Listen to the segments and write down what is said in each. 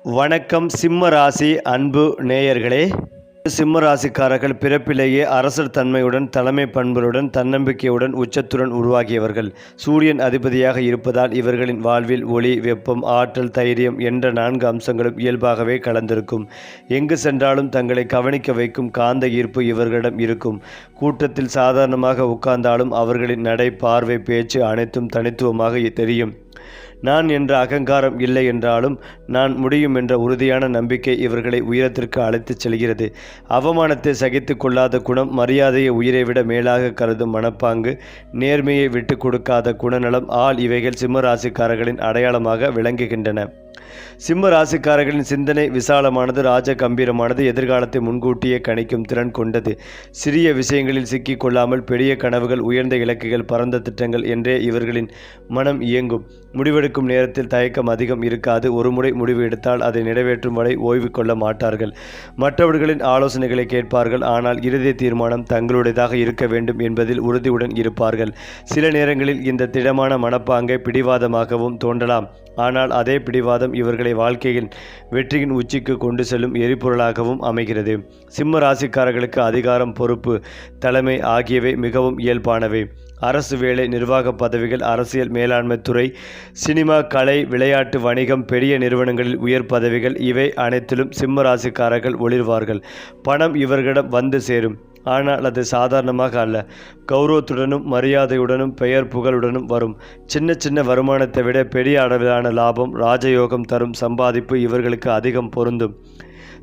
வணக்கம் சிம்ம ராசி அன்பு நேயர்களே. சிம்ம ராசிக்காரர்கள் பிறப்பிலேயே அரசர் தன்மையுடன், தலைமை பண்புடன், தன்னம்பிக்கையுடன், உச்சத்துடன் உருவாகியவர்கள். சூரியன் அதிபதியாக இருப்பதால் இவர்களின் வாழ்வில் ஒளி, வெப்பம், ஆற்றல், தைரியம் என்ற 4 அம்சங்களும் இயல்பாகவே கலந்திருக்கும். எங்கு சென்றாலும் தங்களை கவனிக்க வைக்கும் காந்த ஈர்ப்பு இவர்களிடம் இருக்கும். கூட்டத்தில் சாதாரணமாக உட்கார்ந்தாலும் அவர்களின் நடை, பார்வை, பேச்சு அனைத்தும் தனித்துவமாக தெரியும். நான் என்ற அகங்காரம் இல்லை என்றாலும் நான் முடியும் என்ற உறுதியான நம்பிக்கை இவர்களை உயரத்திற்கு அழைத்துச் செல்கிறது. அவமானத்தை சகித்து கொள்ளாத குணம், மரியாதையை உயிரை விட மேலாக கருதும் மனப்பாங்கு, நேர்மையை விட்டு கொடுக்காத குணநலம் இவைகள் சிம்ம ராசிக்காரர்களின் அடையாளமாக விளங்குகின்றன. சிம்ம ராசிக்காரர்களின் சிந்தனை விசாலமானது, ராஜ கம்பீரமானது, எதிர்காலத்தை முன்கூட்டியே கணிக்கும் திறன் கொண்டது. சிறிய விஷயங்களில் சிக்கிக் கொள்ளாமல் பெரிய கனவுகள், உயர்ந்த இலக்குகள், பரந்த திட்டங்கள் என்றே இவர்களின் மனம் இயங்கும். முடிவெடுக்கும் நேரத்தில் தயக்கம் அதிகம் இருக்காது. ஒருமுறை முடிவு எடுத்தால் அதை நிறைவேற்றும் வரை ஓய்வு கொள்ள மாட்டார்கள். மற்றவர்களின் ஆலோசனைகளை கேட்பார்கள். ஆனால் இறுதி தீர்மானம் தங்களுடையதாக இருக்க வேண்டும் என்பதில் உறுதியுடன் இருப்பார்கள். சில நேரங்களில் இந்த திடமான மனப்பாங்கை பிடிவாதமாகவும் தோன்றலாம். ஆனால் அதே பிடிவாதம் இவர்களை வாழ்க்கையின் வெற்றியின் உச்சிக்கு கொண்டு செல்லும் எரிபொருளாகவும் அமைகிறது. சிம்ம ராசிக்காரர்களுக்கு அதிகாரம், பொறுப்பு, தலைமை ஆகியவை மிகவும் இயல்பானவை. அரசு வேலை, நிர்வாக பதவிகள், அரசியல், மேலாண்மை துறை, சினிமா, கலை, விளையாட்டு, வணிகம், பெரிய நிறுவனங்களில் உயர் பதவிகள் இவை அனைத்திலும் சிம்ம ராசிக்காரர்கள் ஒளிர்வார்கள். பணம் இவர்களிடம் வந்து சேரும். ஆனால் அது சாதாரணமாக அல்ல. கௌரவத்துடனும் மரியாதையுடனும் பெயர் புகழுடனும் வரும். சின்ன சின்ன வருமானத்தை விட பெரிய அளவிலான லாபம், ராஜயோகம் தரும் சம்பாதிப்பு இவர்களுக்கு அதிகம் பொருந்தும்.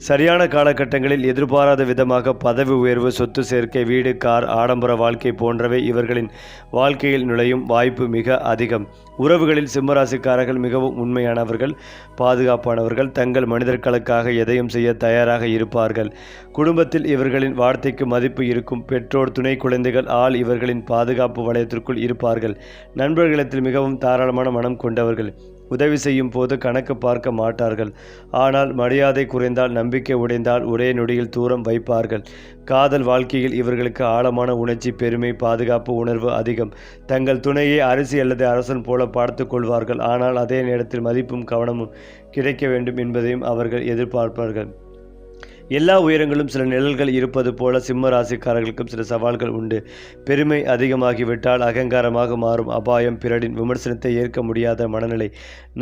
சரியான காலகட்டங்களில் எதிர்பாராத விதமாக பதவி உயர்வு, சொத்து சேர்க்கை, வீடு, கார், ஆடம்பர வாழ்க்கை போன்றவை இவர்களின் வாழ்க்கையில் நுழையும் வாய்ப்பு மிக அதிகம். உறவுகளில் சிம்மராசிக்காரர்கள் மிகவும் உண்மையானவர்கள், பாதுகாப்பானவர்கள், தங்கள் மனிதர்களுக்காக எதையும் செய்ய தயாராக இருப்பார்கள். குடும்பத்தில் இவர்களின் வார்த்தைக்கு மதிப்பு இருக்கும். பெற்றோர், துணை குழந்தைகள் இவர்களின் பாதுகாப்பு வளையத்திற்குள் இருப்பார்கள். நண்பர்களிடத்தில் மிகவும் தாராளமான மனம் கொண்டவர்கள். உதவி செய்யும் போது கணக்கு பார்க்க மாட்டார்கள். ஆனால் மரியாதை குறைந்தால், நம்பிக்கை உடைந்தால் ஒரே நொடியில் தூரம் வைப்பார்கள். காதல் வாழ்க்கையில் இவர்களுக்கு ஆழமான உணர்ச்சி, பெருமை, பாதுகாப்பு உணர்வு அதிகம். தங்கள் துணையை அரிசி அல்லது அரசன் போல பார்த்து கொள்வார்கள். ஆனால் அதே நேரத்தில் மதிப்பும் கவனமும் கிடைக்க வேண்டும் என்பதையும் அவர்கள் எதிர்பார்ப்பார்கள். எல்லா உயரங்களும் சில நிழல்கள் இருப்பது போல சிம்ம ராசிக்காரர்களுக்கும் சில சவால்கள் உண்டு. பெருமை அதிகமாகிவிட்டால் அகங்காரமாக மாறும் அபாயம், பிறரின் விமர்சனத்தை ஏற்க முடியாத மனநிலை,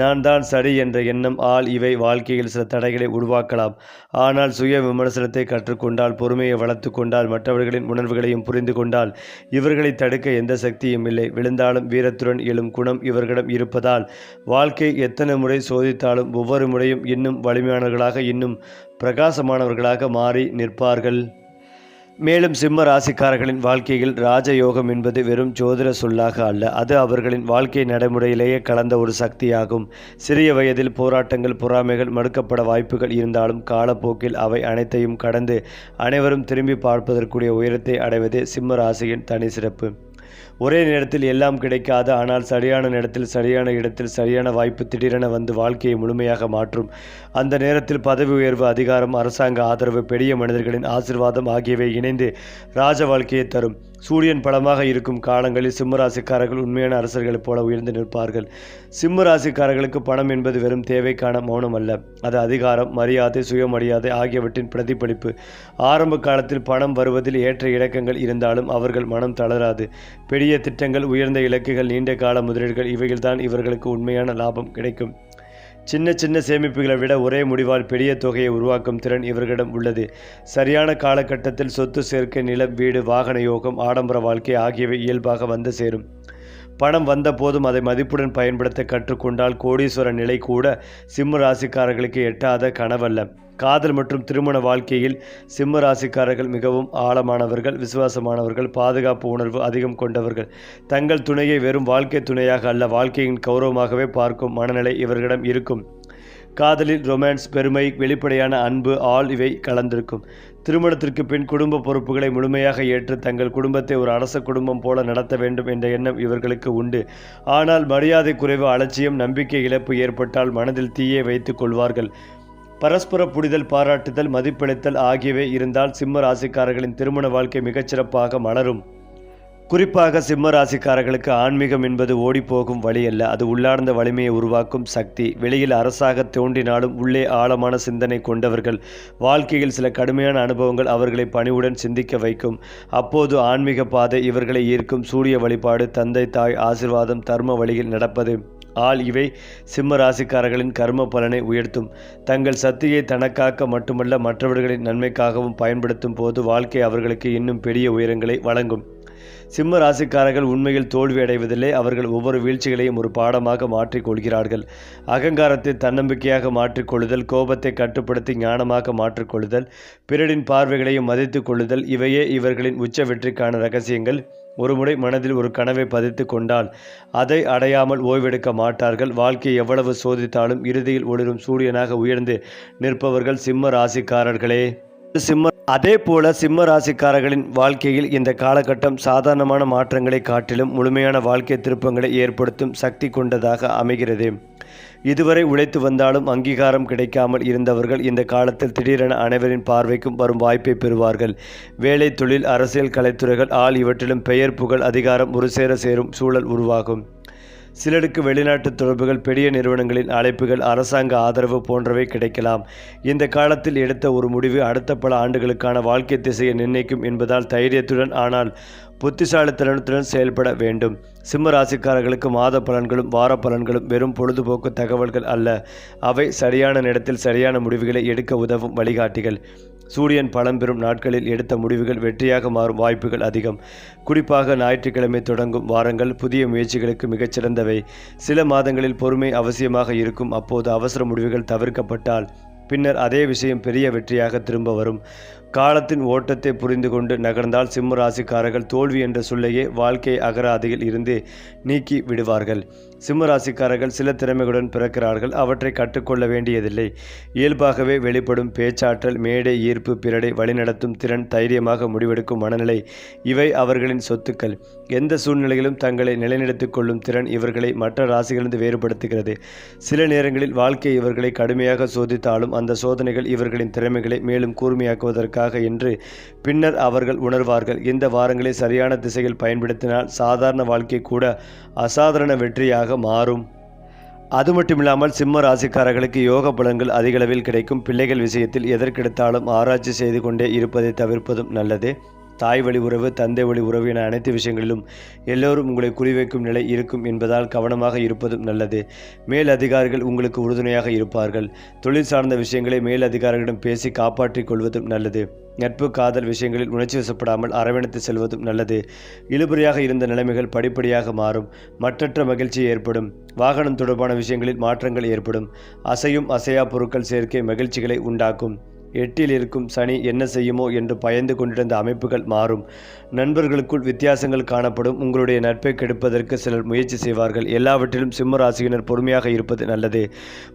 நான் தான் சரி என்ற எண்ணம் இவை வாழ்க்கையில் சில தடைகளை உருவாக்கலாம். ஆனால் சுய விமர்சனத்தை கற்றுக்கொண்டால், பொறுமையை வளர்த்து கொண்டால், மற்றவர்களின் உணர்வுகளையும் புரிந்து கொண்டால் இவர்களை தடுக்க எந்த சக்தியும் இல்லை. விழுந்தாலும் வீரத்துடன் எழும் குணம் இவர்களிடம் இருப்பதால் வாழ்க்கை எத்தனை முறை சோதித்தாலும் ஒவ்வொரு முறையும் இன்னும் வலிமையானவர்களாக, இன்னும் பிரகாசமானவர்களாக மாறி நிற்பார்கள். மேலும் சிம்ம ராசிக்காரர்களின் வாழ்க்கையில் ராஜயோகம் என்பது வெறும் ஜோதிட சொல்லாக அல்ல, அது அவர்களின் வாழ்க்கை நடைமுறையிலேயே கலந்த ஒரு சக்தியாகும். சிறிய வயதில் போராட்டங்கள், பொறாமைகள், மறுக்கப்பட வாய்ப்புகள் இருந்தாலும் காலப்போக்கில் அவை அனைத்தையும் கடந்து அனைவரும் திரும்பி பார்ப்பதற்குரிய உயரத்தை அடைவதே சிம்ம ராசியின் தனி சிறப்பு. ஒரே நேரத்தில் எல்லாம் கிடைக்காது. ஆனால் சரியான நேரத்தில், சரியான இடத்தில், சரியான வாய்ப்பு திடீரென வந்து வாழ்க்கையை முழுமையாக மாற்றும். அந்த நேரத்தில் பதவி உயர்வு, அதிகாரம், அரசாங்க ஆதரவு, பெரிய மனிதர்களின் ஆசீர்வாதம் ஆகியவை இணைந்து ராஜ வாழ்க்கையை தரும். சூரியன் பலமாக இருக்கும் காலங்களில் சிம்மராசிக்காரர்கள் உண்மையான அரசர்களைப் போல உயர்ந்து நிற்பார்கள். சிம்ம ராசிக்காரர்களுக்கு பணம் என்பது வெறும் தேவைக்கான மௌனம் அல்ல, அது அதிகாரம், மரியாதை, சுயமரியாதை ஆகியவற்றின் பிரதிபலிப்பு. ஆரம்ப காலத்தில் பணம் வருவதில் ஏற்ற இறக்கங்கள் இருந்தாலும் அவர்கள் மனம் தளராது. பெரிய திட்டங்கள், உயர்ந்த இலக்குகள், நீண்ட கால முதலீடுகள் இவைகள்தான் இவர்களுக்கு உண்மையான லாபம் கிடைக்கும். சின்ன சின்ன சேமிப்புகளை விட ஒரே முடிவால் பெரிய தொகையை உருவாக்கும் திறன் இவர்களிடம் உள்ளது. சரியான காலகட்டத்தில் சொத்து சேர்க்கை, நிலம், வீடு, வாகன யோகம், ஆடம்பர வாழ்க்கை ஆகியவை இயல்பாக வந்து சேரும். பணம் வந்த போதும் அதை மதிப்புடன் பயன்படுத்த கற்றுக்கொண்டால் கோடீஸ்வர நிலை கூட சிம்ம ராசிக்காரர்களுக்கு எட்டாத கனவல்ல. காதல் மற்றும் திருமண வாழ்க்கையில் சிம்ம ராசிக்காரர்கள் மிகவும் ஆழமானவர்கள், விசுவாசமானவர்கள், பாதுகாப்பு உணர்வு அதிகம் கொண்டவர்கள். தங்கள் துணையை வெறும் வாழ்க்கை துணையாக அல்ல, வாழ்க்கையின் கௌரவமாகவே பார்க்கும் மனநிலை இவர்களிடம் இருக்கும். காதலில் ரொமான்ஸ், பெருமை, வெளிப்படையான அன்பு இவை கலந்திருக்கும். திருமணத்திற்கு பின் குடும்ப பொறுப்புகளை முழுமையாக ஏற்று தங்கள் குடும்பத்தை ஒரு அரச குடும்பம் போல நடத்த வேண்டும் என்ற எண்ணம் இவர்களுக்கு உண்டு. ஆனால் மரியாதை குறைவு, அலட்சியம், நம்பிக்கை இழப்பு ஏற்பட்டால் மனதில் தீயை வைத்துக் கொள்வார்கள். பரஸ்பர புரிதல், பாராட்டுதல், மதிப்பளித்தல் ஆகியவை இருந்தால் சிம்ம ராசிக்காரர்களின் திருமண வாழ்க்கை மிகச்சிறப்பாக மலரும். குறிப்பாக சிம்ம ராசிக்காரர்களுக்கு ஆன்மீகம் என்பது ஓடிப்போகும் வழி அல்ல, அது உள்ளார்ந்த வலிமையை உருவாக்கும் சக்தி. வெளியில் அரசாக தோன்றினாலும் உள்ளே ஆழமான சிந்தனை கொண்டவர்கள். வாழ்க்கையில் சில கடுமையான அனுபவங்கள் அவர்களை பணிவுடன் சிந்திக்க வைக்கும். அப்போது ஆன்மீக பாதை இவர்களை ஈர்க்கும். சூரிய வழிபாடு, தந்தை தாய் ஆசீர்வாதம், தர்ம வழியில் நடப்பது இவை சிம்ம ராசிக்காரர்களின் கர்ம பலனை உயர்த்தும். தங்கள் சக்தியை தனக்காக மட்டுமல்ல மற்றவர்களின் நன்மைக்காகவும் பயன்படுத்தும் போது வாழ்க்கை அவர்களுக்கு இன்னும் பெரிய உயரங்களை வழங்கும். சிம்ம ராசிக்காரர்கள் உண்மையில் தோல்வி அடைவதில்லை, அவர்கள் ஒவ்வொரு வீழ்ச்சிகளையும் ஒரு பாடமாக மாற்றிக்கொள்கிறார்கள். அகங்காரத்தை தன்னம்பிக்கையாக மாற்றிக்கொள்ளுதல், கோபத்தை கட்டுப்படுத்தி ஞானமாக மாற்றிக்கொள்ளுதல், பிறரின் பார்வைகளையும் மதித்து கொள்ளுதல் இவையே இவர்களின் உச்ச வெற்றிக்கான ரகசியங்கள். ஒருமுறை மனதில் ஒரு கனவை பதித்து கொண்டால் அதை அடையாமல் ஓய்வெடுக்க மாட்டார்கள். வாழ்க்கை எவ்வளவு சோதித்தாலும் இறுதியில் ஒளிரும் சூரியனாக உயர்ந்து நிற்பவர்கள் சிம்ம ராசிக்காரர்களே. அதே போல சிம்ம ராசிக்காரர்களின் வாழ்க்கையில் இந்த காலகட்டம் சாதாரணமான மாற்றங்களை காட்டிலும் முழுமையான வாழ்க்கை திருப்பங்களை ஏற்படுத்தும் சக்தி கொண்டதாக அமைகிறது. இதுவரை உழைத்து வந்தாலும் அங்கீகாரம் கிடைக்காமல் இருந்தவர்கள் இந்த காலத்தில் திடீரென அனைவரின் பார்வைக்கும் வரும் வாய்ப்பை பெறுவார்கள். வேலை, தொழில், அரசியல், கலைத்துறைகள் இவற்றிலும் பெயர், புகழ், அதிகாரம் ஒரு சேரும் சூழல் உருவாகும். சிலருக்கு வெளிநாட்டு தொடர்புகள், பெரிய நிறுவனங்களின் அழைப்புகள், அரசாங்க ஆதரவு போன்றவை கிடைக்கலாம். இந்த காலத்தில் எடுத்த ஒரு முடிவு அடுத்த பல ஆண்டுகளுக்கான வாழ்க்கை திசையை நிர்ணயிக்கும் என்பதால் தைரியத்துடன் ஆனால் புத்திசாலித்தனத்துடன் செயல்பட வேண்டும். சிம்ம ராசிக்காரர்களுக்கு மாத பலன்களும் வார பலன்களும் வெறும் பொழுதுபோக்கு தகவல்கள் அல்ல, அவை சரியான நேரத்தில் சரியான முடிவுகளை எடுக்க உதவும் வழிகாட்டிகள். சூரியன் பலம் பெறும் நாட்களில் எடுத்த முடிவுகள் வெற்றியாக மாறும் வாய்ப்புகள் அதிகம். குறிப்பாக ஞாயிற்றுக்கிழமை தொடங்கும் வாரங்கள் புதிய முயற்சிகளுக்கு மிகச்சிறந்தவை. சில மாதங்களில் பொறுமை அவசியமாக இருக்கும். அப்போது அவசர முடிவுகள் தவிர்க்கப்பட்டால் பின்னர் அதே விஷயம் பெரிய வெற்றியாக திரும்ப வரும். காலத்தின் ஓட்டத்தை புரிந்து கொண்டு நகர்ந்தால் சிம்ம ராசிக்காரர்கள் தோல்வி என்ற சொல்லையே வாழ்க்கை அகராதியில் இருந்து நீக்கி விடுவார்கள். சிம்ம ராசிக்காரர்கள் சில திறமைகளுடன் பிறக்கிறார்கள், அவற்றை கற்றுக்கொள்ள வேண்டியதில்லை. இயல்பாகவே வெளிப்படும் பேச்சாற்றல், மேடை ஈர்ப்பு, பிறரை வழிநடத்தும் திறன், தைரியமாக முடிவெடுக்கும் மனநிலை இவை அவர்களின் சொத்துக்கள். எந்த சூழ்நிலையிலும் தங்களை நிலைநிறுத்திக் கொள்ளும் திறன் இவர்களை மற்ற ராசிகளிலிருந்து வேறுபடுத்துகிறது. சில நேரங்களில் வாழ்க்கை இவர்களை கடுமையாக சோதித்தாலும் அந்த சோதனைகள் இவர்களின் திறமைகளை மேலும் கூர்மையாக்குவதற்காக என்று பின்னர் அவர்கள் உணர்வார்கள். இந்த வாரங்களை சரியான திசையில் பயன்படுத்தினால் சாதாரண வாழ்க்கை கூட அசாதாரண வெற்றியாக மாறும். அது மட்டுமில்லாமல் சிம்ம ராசிக்காரர்களுக்கு யோக பலன்கள் அதிகளவில் கிடைக்கும். பிள்ளைகள் விஷயத்தில் எதற்கெடுத்தாலும் ஆராய்ச்சி செய்து கொண்டே இருப்பதை தவிர்ப்பதும் நல்லது. தாய் வழி உறவு, தந்தை வழி உறவு என அனைத்து விஷயங்களிலும் எல்லோரும் உங்களை குறிவைக்கும் நிலை இருக்கும் என்பதால் கவனமாக இருப்பதும் நல்லது. மேல் அதிகாரிகள் உங்களுக்கு உறுதுணையாக இருப்பார்கள். தொழில் சார்ந்த விஷயங்களை மேல் அதிகாரிகளிடம் பேசி காப்பாற்றிக் கொள்வதும் நல்லது. நட்பு, காதல் விஷயங்களில் உணர்ச்சி வசப்படாமல் அரவணைத்து செல்வதும் நல்லது. இழுபறியாக இருந்த நிலைமைகள் படிப்படியாக மாறும். மற்றற்ற மகிழ்ச்சி ஏற்படும். வாகனம் தொடர்பான விஷயங்களில் மாற்றங்கள் ஏற்படும். அசையும் அசையா பொருட்கள் சேர்க்கை மகிழ்ச்சிகளை உண்டாக்கும். 8இல் இருக்கும் சனி என்ன செய்யுமோ என்று பயந்து கொண்டிருந்த அமைப்புகள் மாறும். நண்பர்களுக்குள் வித்தியாசங்கள் காணப்படும். உங்களுடைய நட்பை கெடுப்பதற்கு சிலர் முயற்சி செய்வார்கள். எல்லாவற்றிலும் சிம்ம ராசியினர் பொறுமையாக இருப்பது நல்லது.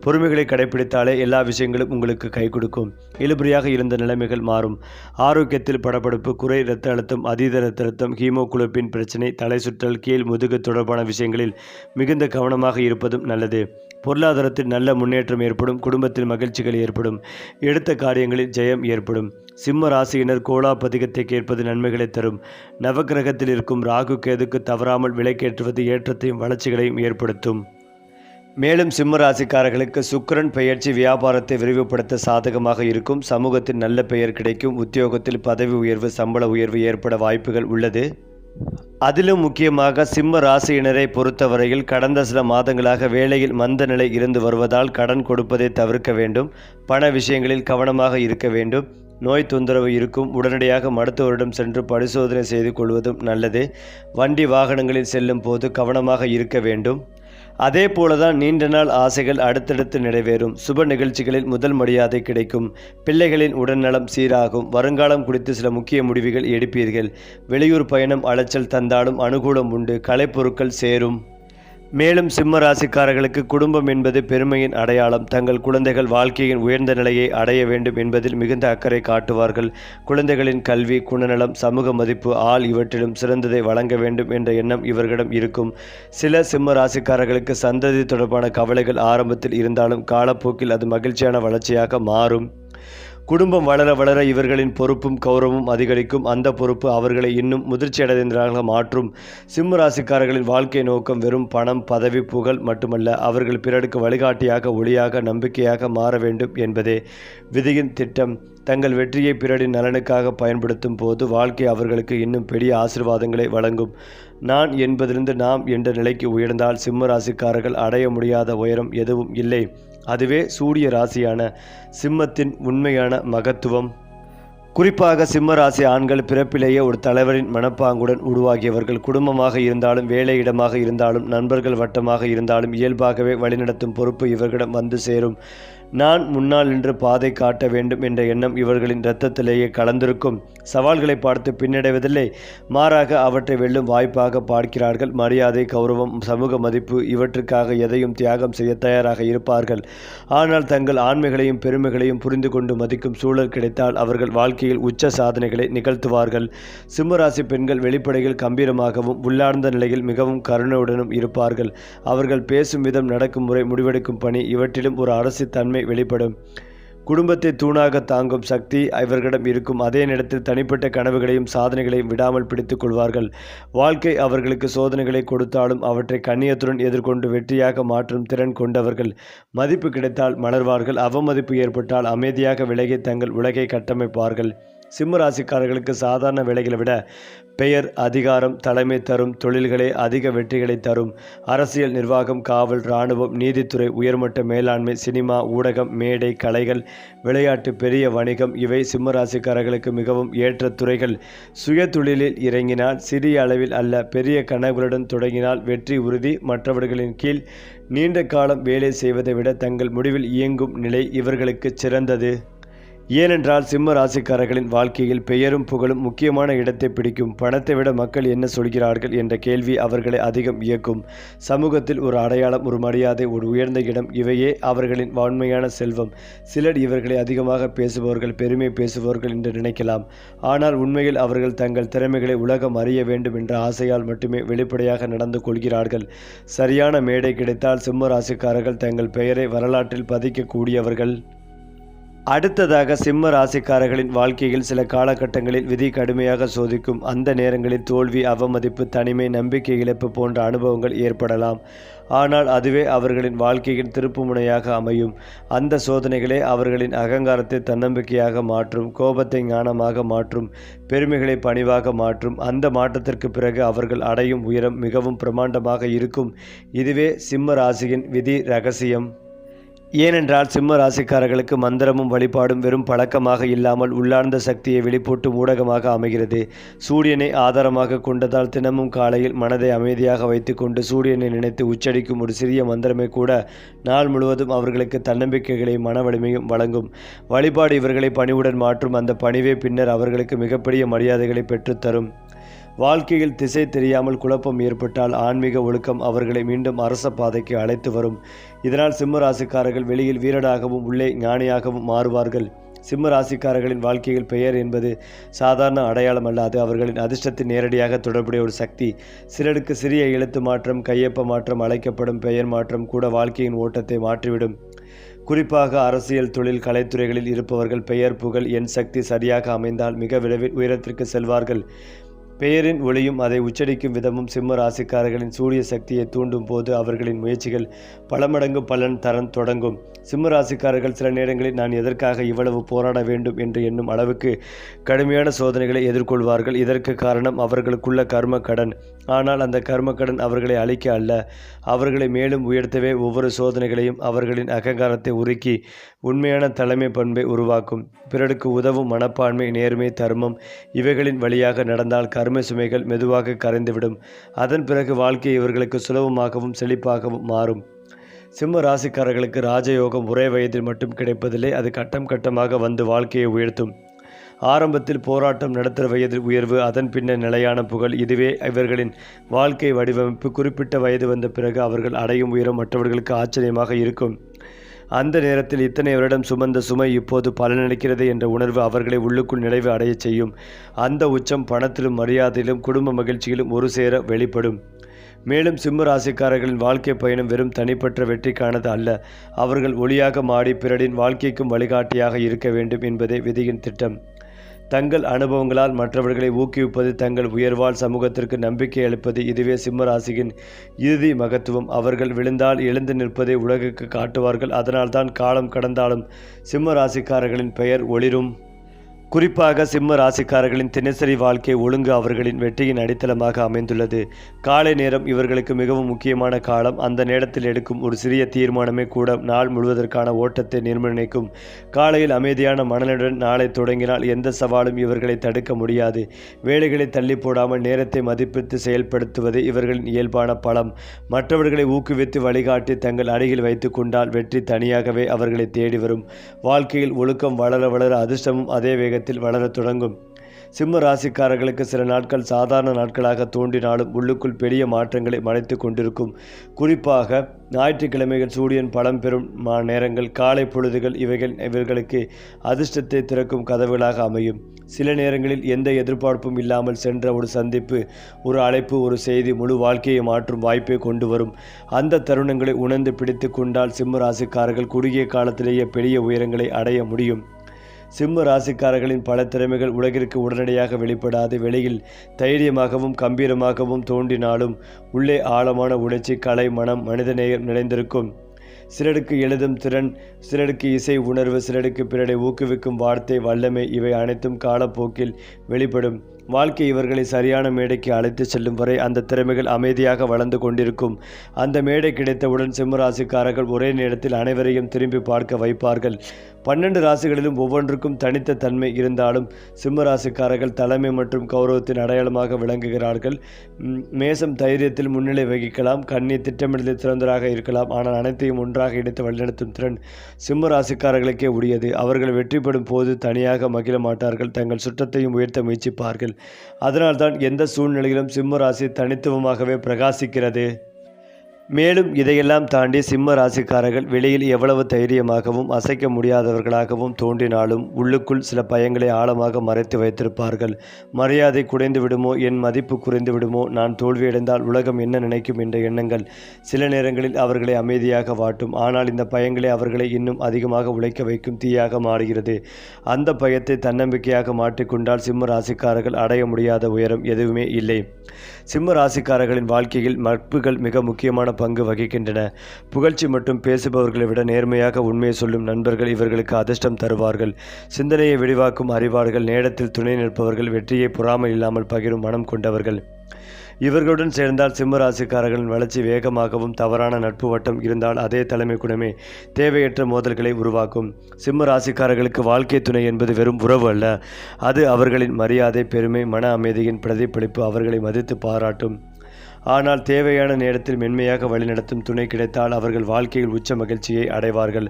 பொறுமைகளை கடைபிடித்தாலே எல்லா விஷயங்களும் உங்களுக்கு கை கொடுக்கும். இழுபறியாக இருந்த நிலைமைகள் மாறும். ஆரோக்கியத்தில் படபடப்பு, குறை இரத்த அழுத்தம், அதீத இரத்த அழுத்தம், ஹீமோகுளோபின் பிரச்சனை, தலை சுற்றல், கீழ் முதுகு தொடர்பான விஷயங்களில் மிகுந்த கவனமாக இருப்பதும் நல்லது. பொருளாதாரத்தில் நல்ல முன்னேற்றம் ஏற்படும். குடும்பத்தில் மகிழ்ச்சிகள் ஏற்படும். எடுத்த காரியங்களில் ஜெயம் ஏற்படும். சிம்ம ராசியினர் கோலாபதிகத்தை கேட்பது நன்மைகளை தரும். நவக்கிரகத்தில் இருக்கும் ராகு கேதுக்கு தவறாமல் விலைக்கேற்றுவது ஏற்றத்தையும் வளர்ச்சிகளையும் ஏற்படுத்தும். மேலும் சிம்ம ராசிக்காரர்களுக்கு சுக்கிரன் பெயர்ச்சி வியாபாரத்தை விரிவுபடுத்த சாதகமாக இருக்கும். சமூகத்தில் நல்ல பெயர் கிடைக்கும். உத்தியோகத்தில் பதவி உயர்வு, சம்பள உயர்வு ஏற்பட வாய்ப்புகள் உள்ளது. அதிலும் முக்கியமாக சிம்ம ராசியினரை பொறுத்தவரையில் கடந்த சில மாதங்களாக வேலையில் மந்த நிலை இருந்து வருவதால் கடன் கொடுப்பதை தவிர்க்க வேண்டும். பண விஷயங்களில் கவனமாக இருக்க வேண்டும். நோய் தொந்தரவு இருக்கும். உடனடியாக மருத்துவரிடம் சென்று பரிசோதனை செய்து கொள்வதும் நல்லது. வண்டி வாகனங்களில் செல்லும் போது கவனமாக இருக்க வேண்டும். அதே போலதான் நீண்ட நாள் ஆசைகள் அடுத்தடுத்து நிறைவேறும். சுப நிகழ்ச்சிகளில் முதல் மரியாதை கிடைக்கும். பிள்ளைகளின் உடல்நலம் சீராகும். வருங்காலம் குறித்து சில முக்கிய முடிவுகள் எடுப்பீர்கள். வெளியூர் பயணம் அலைச்சல் தந்தாலும் அனுகூலம் உண்டு. கலைப்பொருட்கள் சேரும். மேலும் சிம்ம ராசிக்காரர்களுக்கு குடும்பம் என்பது பெருமையின் அடையாளம். தங்கள் குழந்தைகள் வாழ்க்கையின் உயர்ந்த நிலையை அடைய வேண்டும் என்பதில் மிகுந்த அக்கறை காட்டுவார்கள். குழந்தைகளின் கல்வி, குணநலம், சமூக மதிப்பு இவற்றிலும் சிறந்ததை வழங்க வேண்டும் என்ற எண்ணம் இவர்களிடம் இருக்கும். சில சிம்ம ராசிக்காரர்களுக்கு சந்ததி தொடர்பான கவலைகள் ஆரம்பத்தில் இருந்தாலும் காலப்போக்கில் அது மகிழ்ச்சியான வளர்ச்சியாக மாறும். குடும்பம் வளர வளர இவர்களின் பொறுப்பும் கௌரவமும் அதிகரிக்கும். அந்த பொறுப்பு அவர்களை இன்னும் முதிர்ச்சியடைந்தவர்களாக மாற்றும். சிம்ம ராசிக்காரர்களின் வாழ்க்கை நோக்கம் வெறும் பணம், பதவி, புகழ் மட்டுமல்ல. அவர்கள் பிறருக்கு வழிகாட்டியாக, ஒளியாக, நம்பிக்கையாக மாற வேண்டும் என்பதே விதியின் திட்டம். தங்கள் வெற்றியை பிறரின் நலனுக்காக பயன்படுத்தும் போது வாழ்க்கை அவர்களுக்கு இன்னும் பெரிய ஆசீர்வாதங்களை வழங்கும். நான் என்பதிலிருந்து நாம் என்ற நிலைக்கு உயர்ந்தால் சிம்ம ராசிக்காரர்கள் அடைய முடியாத உயரம் எதுவும் இல்லை. அதுவே சூரிய ராசியான சிம்மத்தின் உண்மையான மகத்துவம். குறிப்பாக சிம்ம ராசி ஆண்கள் பிறப்பிலேயே ஒரு தலைவரின் மனப்பாங்குடன் உருவாகியவர்கள். குடும்பமாக இருந்தாலும், வேலையிடமாக இருந்தாலும், நண்பர்கள் வட்டமாக இருந்தாலும் இயல்பாகவே வழிநடத்தும் பொறுப்பு இவர்களிடம் வந்து சேரும். நான் முன்னால் நின்று பாதை காட்ட வேண்டும் என்ற எண்ணம் இவர்களின் இரத்தத்திலேயே கலந்திருக்கும். சவால்களை பார்த்து பின்னடைவதில்லை, மாறாக அவற்றை வெல்லும் வாய்ப்பாக பார்க்கிறார்கள். மரியாதை, கௌரவம், சமூக மதிப்பு இவற்றுக்காக எதையும் தியாகம் செய்ய தயாராக இருப்பார்கள். ஆனால் தங்கள் ஆண்மைகளையும் பெருமைகளையும் புரிந்து கொண்டு மதிக்கும் சூழல் கிடைத்தால் அவர்கள் வாழ்க்கையில் உச்ச சாதனைகளை நிகழ்த்துவார்கள். சிம்மராசி பெண்கள் வெளிப்படையில் கம்பீரமாகவும், உள்ளார்ந்த நிலையில் மிகவும் கருணையுடனும் இருப்பார்கள். அவர்கள் பேசும் விதம், நடக்கும் முறை, முடிவெடுக்கும் பணி இவற்றிலும் ஒரு அரசு தன்மை வெளிப்படும். குடும்பத்தை தூணாக தாங்கும் சக்தி இவர்களிடம் இருக்கும். அதே நேரத்தில் தனிப்பட்ட கனவுகளையும் சாதனைகளையும் விடாமல் பிடித்துக் கொள்வார்கள். வாழ்க்கை அவர்களுக்கு சோதனைகளை கொடுத்தாலும் அவற்றை கண்ணியத்துடன் எதிர்கொண்டு வெற்றியாக மாற்றும் திறன் கொண்டவர்கள். மதிப்பு கிடைத்தால் மலர்வார்கள், அவமதிப்பு ஏற்பட்டால் அமைதியாக விலகி தங்கள் உலகை கட்டமைப்பார்கள். சிம்ம ராசிக்காரர்களுக்கு சாதாரண வேலைகளை விட பெயர், அதிகாரம், தலைமை தரும் தொழில்களே அதிக வெற்றிகளை தரும். அரசியல், நிர்வாகம், காவல், இராணுவம், நீதித்துறை, உயர்மட்ட மேலாண்மை, சினிமா, ஊடகம், மேடை, கலைகள், விளையாட்டு, பெரிய வணிகம் இவை சிம்ம ராசிக்காரர்களுக்கு மிகவும் ஏற்ற துறைகள். சுய தொழிலில் இறங்கினால், சிறிய அளவில் அல்ல பெரிய கனவுகளுடன் தொடங்கினால் வெற்றி உறுதி. மற்றவர்களின் கீழ் நீண்ட காலம் வேலை செய்வதை விட தங்கள் முடிவில் இயங்கும் நிலை இவர்களுக்கு சிறந்தது. ஏனென்றால் சிம்ம ராசிக்காரர்களின் வாழ்க்கையில் பெயரும் புகழும் முக்கியமான இடத்தை பிடிக்கும். பணத்தை விட மக்கள் என்ன சொல்கிறார்கள் என்ற கேள்வி அவர்களை அதிகம் இயக்கும். சமூகத்தில் ஒரு அடையாளம், ஒரு மரியாதை, ஒரு உயர்ந்த இடம் இவையே அவர்களின் உண்மையான செல்வம். சிலர் இவர்களை அதிகமாக பேசுபவர்கள், பெருமை பேசுபவர்கள் என்று நினைக்கலாம். ஆனால் உண்மையில் அவர்கள் தங்கள் திறமைகளை உலகம் அறிய வேண்டும் என்ற ஆசையால் மட்டுமே வெளிப்படையாக நடந்து கொள்கிறார்கள். சரியான மேடை கிடைத்தால் சிம்ம ராசிக்காரர்கள் தங்கள் பெயரை வரலாற்றில் பதிக்கக்கூடியவர்கள். அடுத்ததாக சிம்ம ராசிக்காரர்களின் வாழ்க்கையில் சில காலகட்டங்களில் விதி கடுமையாக சோதிக்கும். அந்த நேரங்களில் தோல்வி, அவமதிப்பு, தனிமை, நம்பிக்கை இழப்பு போன்ற அனுபவங்கள் ஏற்படலாம். ஆனால் அதுவே அவர்களின் வாழ்க்கையின் திருப்புமுனையாக அமையும். அந்த சோதனைகளே அவர்களின் அகங்காரத்தை தன்னம்பிக்கையாக மாற்றும், கோபத்தை ஞானமாக மாற்றும், பெருமைகளை பணிவாக மாற்றும். அந்த மாற்றத்திற்கு பிறகு அவர்கள் அடையும் உயரம் மிகவும் பிரமாண்டமாக இருக்கும். இதுவே சிம்ம ராசியின் விதி ரகசியம். ஏனென்றால் சிம்ம ராசிக்காரர்களுக்கு மந்திரமும் வழிபாடும் வெறும் பழக்கமாக இல்லாமல் உள்ளார்ந்த சக்தியை வெளிப்பூட்டும் ஊடகமாக அமைகிறது. சூரியனை ஆதாரமாக கொண்டதால் தினமும் காலையில் மனதை அமைதியாக வைத்துக்கொண்டு சூரியனை நினைத்து உச்சரிக்கும் ஒரு சிறிய மந்திரமே கூட நாள் முழுவதும் அவர்களுக்கு தன்னம்பிக்கைகளையும் மன வலிமையும் வழங்கும். வழிபாடு இவர்களை பணிவுடன் மாற்றும். அந்த பணிவே பின்னர் அவர்களுக்கு மிகப்பெரிய மரியாதைகளை பெற்றுத்தரும். வாழ்க்கையில் திசை தெரியாமல் குழப்பம் ஏற்பட்டால் ஆன்மீக ஒழுக்கம் அவர்களை மீண்டும் அரச பாதைக்கு அழைத்து வரும். இதனால் சிம்ம ராசிக்காரர்கள் வெளியில் வீரனாகவும் உள்ளே ஞானியாகவும் மாறுவார்கள். சிம்ம ராசிக்காரர்களின் வாழ்க்கையில் பெயர் என்பது சாதாரண அடையாளம் அல்ல, அது அவர்களின் அதிர்ஷ்டத்தின் நேரடியாக தொடர்புடைய ஒரு சக்தி. சிலருக்கு சிறிய எழுத்து மாற்றம், கையொப்ப மாற்றம், அழைக்கப்படும் பெயர் மாற்றம் கூட வாழ்க்கையின் ஓட்டத்தை மாற்றிவிடும். குறிப்பாக அரசியல், தொழில், கலைத்துறைகளில் இருப்பவர்கள் பெயர், புகழ், எண் சக்தி சரியாக அமைந்தால் மிக விரைவில் உயரத்திற்கு செல்வார்கள். பெயரின் ஒளியும் அதை உச்சரிக்கும் விதமும் சிம்ம ராசிக்காரர்களின் சூரிய சக்தியை தூண்டும் போது அவர்களின் முயற்சிகள் பல மடங்கு பலன் தர தொடங்கும். சிம்ம ராசிக்காரர்கள் சில நேரங்களில் நான் எதற்காக இவ்வளவு போராட வேண்டும் என்று எண்ணும் அளவுக்கு கடுமையான சோதனைகளை எதிர்கொள்வார்கள். இதற்கு காரணம் அவர்களுக்குள்ள கர்ம கடன். ஆனால் அந்த கர்ம கடன் அவர்களை அழிக்க அல்ல, அவர்களை மேலும் உயர்த்தவே. ஒவ்வொரு சோதனைகளையும் அவர்களின் அகங்காரத்தை உருக்கி உண்மையான தலைமை பண்பை உருவாக்கும். பிறருக்கு உதவும் மனப்பான்மை, நேர்மை, தர்மம் இவைகளின் வழியாக நடந்தால் கர்ம சுமைகள் மெதுவாக கரைந்துவிடும். அதன் பிறகு வாழ்க்கை இவர்களுக்கு சுலபமாகவும் செழிப்பாகவும் மாறும். சிம்ம ராசிக்காரர்களுக்கு ராஜயோகம் ஒரே வயதில் மட்டும் கிடைப்பதில்லை, அது கட்டம் கட்டமாக வந்து வாழ்க்கையை உயர்த்தும். ஆரம்பத்தில் போராட்டம், நடுத்தர வயதில் உயர்வு, அதன் பின்னர் நிலையான புகழ். இதுவே இவர்களின் வாழ்க்கை வடிவமைப்பு. குறிப்பிட்ட வயது வந்த பிறகு அவர்கள் அடையும் உயரம் மற்றவர்களுக்கு ஆச்சரியமாக இருக்கும். அந்த நேரத்தில் இத்தனை வருடம் சுமந்த சுமை இப்போது பலனளிக்கிறது என்ற உணர்வு அவர்களை உள்ளுக்குள் நிறைவு அடையச் செய்யும். அந்த உச்சம் பணத்திலும் மரியாதையிலும் குடும்ப மகிழ்ச்சியிலும் ஒரு சேர வெளிப்படும். மேலும் சிம்ம ராசிக்காரர்களின் வாழ்க்கை பயணம் வெறும் தனிப்பட்ட வெற்றிக்கானது அல்ல. அவர்கள் ஒளியாக மாடி பிறரின் வாழ்க்கைக்கும் வழிகாட்டியாக இருக்க வேண்டும் என்பதே விதியின் திட்டம். தங்கள் அனுபவங்களால் மற்றவர்களை ஊக்குவிப்பது, தங்கள் உயர்வால் சமூகத்திற்கு நம்பிக்கை அளிப்பது, இதுவே சிம்ம ராசியின் இறுதி மகத்துவம். அவர்கள் விழுந்தால் எழுந்து நிற்பதை உலகுக்கு காட்டுவார்கள். அதனால்தான் காலம் கடந்தாலும் சிம்ம ராசிக்காரர்களின் பெயர் ஒளிரும். குறிப்பாக சிம்ம ராசிக்காரர்களின் தினசரி வாழ்க்கை ஒழுங்கு அவர்களின் வெற்றியின் அடித்தளமாக அமைந்துள்ளது. காலை நேரம் இவர்களுக்கு மிகவும் முக்கியமான காலம். அந்த நேரத்தில் எடுக்கும் ஒரு சிறிய தீர்மானமே கூட நாள் முழுவதற்கான ஓட்டத்தை நிர்ணயிக்கும். காலையில் அமைதியான மனநிலையுடன் நாளை தொடங்கினால் எந்த சவாலும் இவர்களை தடுக்க முடியாது. வேலைகளை தள்ளி போடாமல் நேரத்தை மதிப்பிட்டு செயல்படுத்துவது இவர்களின் இயல்பான பலம். மற்றவர்களை ஊக்குவித்து வழிகாட்டி தங்கள் அருகில் வைத்து கொண்டால் வெற்றி தனியாகவே அவர்களை தேடி வரும். வாழ்க்கையில் ஒழுக்கம் வளர வளர அதிர்ஷ்டமும் அதே வேகத்தில் வளரத் தொடங்கும். சிம்ம ராசிக்காரர்களுக்கு சில நாட்கள் சாதாரண நாட்களாக தோன்றினாலும் உள்ளுக்குள் பெரிய மாற்றங்களை மறைத்து கொண்டிருக்கும். குறிப்பாக ஞாயிற்றுக்கிழமைகள் சூரியன் பலம் பெறும் நேரங்கள், காலை பொழுதுகள் இவர்களுக்கு அதிர்ஷ்டத்தை திறக்கும் கதவுகளாக அமையும். சில நேரங்களில் எந்த எதிர்பார்ப்பும் இல்லாமல் சென்ற ஒரு சந்திப்பு, ஒரு அழைப்பு, ஒரு செய்தி முழு வாழ்க்கையை மாற்றும் வாய்ப்பை கொண்டு வரும். அந்த தருணங்களை உணர்ந்து பிடித்து கொண்டால் சிம்ம ராசிக்காரர்கள் குறுகிய காலத்திலேயே பெரிய உயரங்களை அடைய முடியும். சிம்ம ராசிக்காரர்களின் பல திறமைகள் உலகிற்கு உடனடியாக வெளிப்படாது. வெளியில் தைரியமாகவும் கம்பீரமாகவும் தோன்றினாலும் உள்ளே ஆழமான உணர்ச்சி, கலை, மனம், மனிதநேயம் நிறைந்திருக்கும். சிலருக்கு எழுதும் திறன், சிலருக்கு இசை உணர்வு, சிலருக்கு பிறரை ஊக்குவிக்கும் வார்த்தை வல்லமை, இவை அனைத்தும் காலப்போக்கில் வெளிப்படும். வாழ்க்கை இவர்களை சரியான மேடைக்கு அழைத்து செல்லும் வரை அந்த திறமைகள் அமைதியாக வளர்ந்து கொண்டிருக்கும். அந்த மேடை கிடைத்தவுடன் சிம்மராசிக்காரர்கள் ஒரே நேரத்தில் அனைவரையும் திரும்பி பார்க்க வைப்பார்கள். 12 ராசிகளிலும் ஒவ்வொன்றுக்கும் தனித்த தன்மை இருந்தாலும் சிம்மராசிக்காரர்கள் தலைமை மற்றும் கௌரவத்தின் அடையாளமாக விளங்குகிறார்கள். மேசம் தைரியத்தில் முன்னிலை வகிக்கலாம், கன்னி திட்டமிடலில் சிறந்தராக இருக்கலாம். ஆனால் அனைத்தையும் ஒன்றாக இணைத்து வழிநடத்தும் திறன் சிம்மராசிக்காரர்களுக்கே உரியது. அவர்கள் வெற்றி பெறும் போது தனியாக மகிழ மாட்டார்கள், தங்கள் சுற்றத்தையும் உயர்த்த முயற்சிப்பார்கள். அதனால்தான் எந்த சூழ்நிலையிலும் சிம்ம ராசி தனித்துவமாகவே பிரகாசிக்கிறது. மேலும் இதையெல்லாம் தாண்டி சிம்ம ராசிக்காரர்கள் வெளியில் எவ்வளவு தைரியமாகவும் அசைக்க முடியாதவர்களாகவும் தோன்றினாலும் உள்ளுக்குள் சில பயங்களை ஆழமாக மறைத்து வைத்திருப்பார்கள். மரியாதை குறைந்து விடுமோ, என் மதிப்பு குறைந்து விடுமோ, நான் தோல்வியடைந்தால் உலகம் என்ன நினைக்கும் என்ற எண்ணங்கள் சில நேரங்களில் அவர்களை அமைதியாக வாட்டும். ஆனால் இந்த பயங்களே அவர்களை இன்னும் அதிகமாக உழைக்க வைக்கும் தீயாக மாறுகிறது. அந்த பயத்தை தன்னம்பிக்கையாக மாற்றிக்கொண்டால் சிம்ம ராசிக்காரர்கள் அடைய முடியாத உயரம் எதுவுமே இல்லை. சிம்ம ராசிக்காரர்களின் வாழ்க்கையில் நட்புகள் மிக முக்கியமான பங்கு வகிக்கின்றன. புகழ்ச்சி மற்றும் பேசுபவர்களை விட நேர்மையாக உண்மையை சொல்லும் நண்பர்கள் இவர்களுக்கு அதிர்ஷ்டம் தருவார்கள். சிந்தனையை விரிவாக்கும் அறிவார்கள், நேரத்தில் துணை நிற்பவர்கள், வெற்றியை பொறாமை இல்லாமல் பகிரும் மனம் கொண்டவர்கள். இவர்களுடன் சேர்ந்தால் சிம்ம ராசிக்காரர்களின் வளர்ச்சி வேகமாகவும், தவறான நட்பு வட்டம் இருந்தால் அதே தலைமை குணமே தேவையற்ற மோதல்களை உருவாக்கும். சிம்ம ராசிக்காரர்களுக்கு வாழ்க்கை துணை என்பது வெறும் உறவு அல்ல, அது அவர்களின் மரியாதை, பெருமை, மன அமைதியின் பிரதிபலிப்பு. அவர்களை மதித்து பாராட்டும், ஆனால் தேவையான நேரத்தில் மென்மையாக வழிநடத்தும் துணை கிடைத்தால் அவர்கள் வாழ்க்கையில் உச்ச மகிழ்ச்சியை அடைவார்கள்.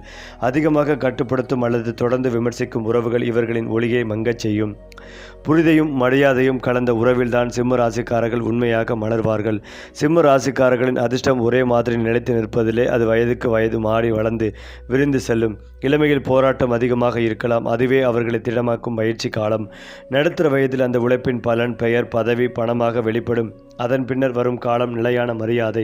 அதிகமாக கட்டுப்படுத்தும் அல்லது தொடர்ந்து விமர்சிக்கும் உறவுகள் இவர்களின் ஒளியை மங்கச் செய்யும். புரிதையும் மரியாதையும் கலந்த உறவில்தான் சிம்ம ராசிக்காரர்கள் உண்மையாக மலர்வார்கள். சிம்ம ராசிக்காரர்களின் அதிர்ஷ்டம் ஒரே மாதிரி நிலைத்து நிற்பதிலே, அது வயதுக்கு வயது மாறி வளர்ந்து விரிந்து செல்லும். இளமையில் போராட்டம் அதிகமாக இருக்கலாம், அதுவே அவர்களை திடமாக்கும் பயிற்சி காலம். நடுத்தர வயதில் அந்த உழைப்பின் பலன், பெயர், பதவி, பணமாக வெளிப்படும். அதன் பின்னர் வரும் காலம் நிலையான மரியாதை,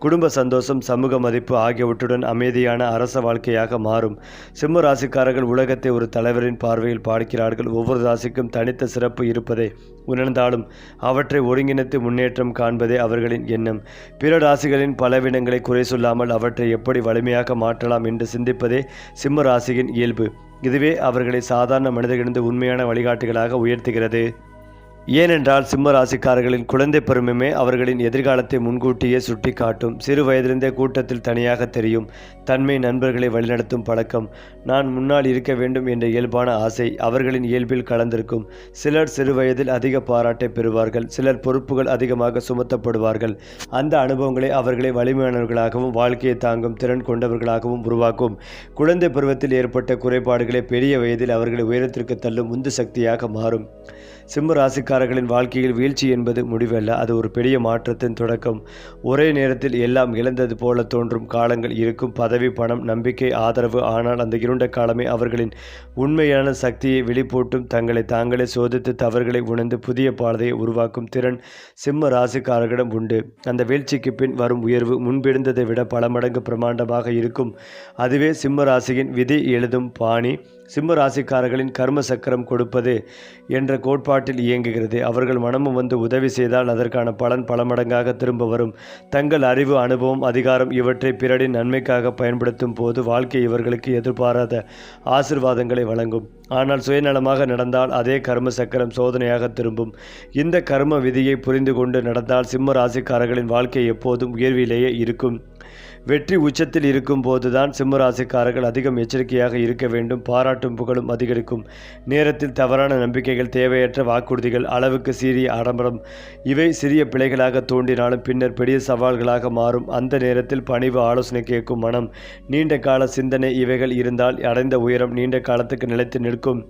குடும்ப சந்தோஷம், சமூக மதிப்பு ஆகியவற்றுடன் அமைதியான அரச வாழ்க்கையாக மாறும். சிம்ம ராசிக்காரர்கள் உலகத்தை ஒரு தலைவரின் பார்வையில் பார்க்கிறார்கள். ஒவ்வொரு ராசிக்கும் தனித்த சிறப்பு இருப்பதை உணர்ந்தாலும் அவற்றை ஒருங்கிணைத்து முன்னேற்றம் காண்பதே அவர்களின் எண்ணம். பிற ராசிகளின் பலவீனங்களை குறை சொல்லாமல் அவற்றை எப்படி வலிமையாக மாற்றலாம் என்று சிந்திப்பதே சிம்ம ராசியின் இயல்பு. இதுவே அவர்களை சாதாரண மனிதர்களிருந்து உண்மையான வழிகாட்டிகளாக உயர்த்துகிறது. ஏனென்றால் சிம்ம ராசிக்காரர்களின் குழந்தை பருவமே அவர்களின் எதிர்காலத்தை முன்கூட்டியே சுட்டி காட்டும். சிறு வயதிலிருந்தே கூட்டத்தில் தனியாக தெரியும் தன்மை, நண்பர்களை வழிநடத்தும் பழக்கம், நான் முன்னால் இருக்க வேண்டும் என்ற இயல்பான ஆசை அவர்களின் இயல்பில் கலந்திருக்கும். சிலர் சிறு வயதில் அதிக பாராட்டை பெறுவார்கள், சிலர் பொறுப்புகள் அதிகமாக சுமத்தப்படுவார்கள். அந்த அனுபவங்களை அவர்களை வலிமையானவர்களாகவும் வாழ்க்கையை தாங்கும் திறன் கொண்டவர்களாகவும் உருவாக்கும். குழந்தை பருவத்தில் ஏற்பட்ட குறைபாடுகளை பெரிய வயதில் அவர்களை உயரத்திற்கு தள்ளும் உந்து சக்தியாக மாறும். சிம்ம ராசிக்காரர்களின் வாழ்க்கையில் வீழ்ச்சி என்பது முடிவல்ல, அது ஒரு பெரிய மாற்றத்தின் தொடக்கம். ஒரே நேரத்தில் எல்லாம் இழந்தது போல தோன்றும் காலங்கள் இருக்கும். பதவி, பணம், நம்பிக்கை, ஆதரவு. ஆனால் அந்த இருண்ட காலமே அவர்களின் உண்மையான சக்தியை வெளிப்போட்டும். தங்களை தாங்களே சோதித்து தவறுகளை உணர்ந்து புதிய பாதையை உருவாக்கும் திறன் சிம்ம ராசிக்காரர்களிடம் உண்டு. அந்த வீழ்ச்சிக்கு பின் வரும் உயர்வு முன்பிருந்ததை விட பல மடங்கு பிரமாண்டமாக இருக்கும். அதுவே சிம்ம ராசியின் விதி எழுதும் பாணி. சிம்ம ராசிக்காரர்களின் கர்ம சக்கரம் கொடுப்பது என்ற கோட்பாட்டில் இயங்குகிறது. அவர்கள் மனமும் வந்து உதவி செய்தால் அதற்கான பலன் பல மடங்காக திரும்ப வரும். தங்கள் அறிவு, அனுபவம், அதிகாரம் இவற்றை பிறரின் நன்மைக்காக பயன்படுத்தும் போது வாழ்க்கை இவர்களுக்கு எதிர்பாராத ஆசிர்வாதங்களை வழங்கும். ஆனால் சுயநலமாக நடந்தால் அதே கர்ம சக்கரம் சோதனையாக திரும்பும். இந்த கர்ம விதியை புரிந்து கொண்டு நடந்தால் சிம்ம ராசிக்காரர்களின் வாழ்க்கை எப்போதும் உயர்விலேயே இருக்கும். வெற்றி உச்சத்தில் இருக்கும் போதுதான் சிம்ம ராசிக்காரர்கள் அதிகம் எச்சரிக்கையாக இருக்க வேண்டும். பாராட்டும் புகழும் அதிகரிக்கும் நேரத்தில் தவறான நம்பிக்கைகள், தேவையற்ற வாக்குறுதிகள், அளவுக்கு சீரிய ஆடம்பரம் இவை சிறிய பிழைகளாக தோன்றினாலும் பின்னர் பெரிய சவால்களாக மாறும். அந்த நேரத்தில் பணிவு, ஆலோசனை கேட்கும் மனம், நீண்ட கால சிந்தனை இவைகள் இருந்தால் அடைந்த உயரம் நீண்ட காலத்துக்கு நிலைத்து நிற்கும்.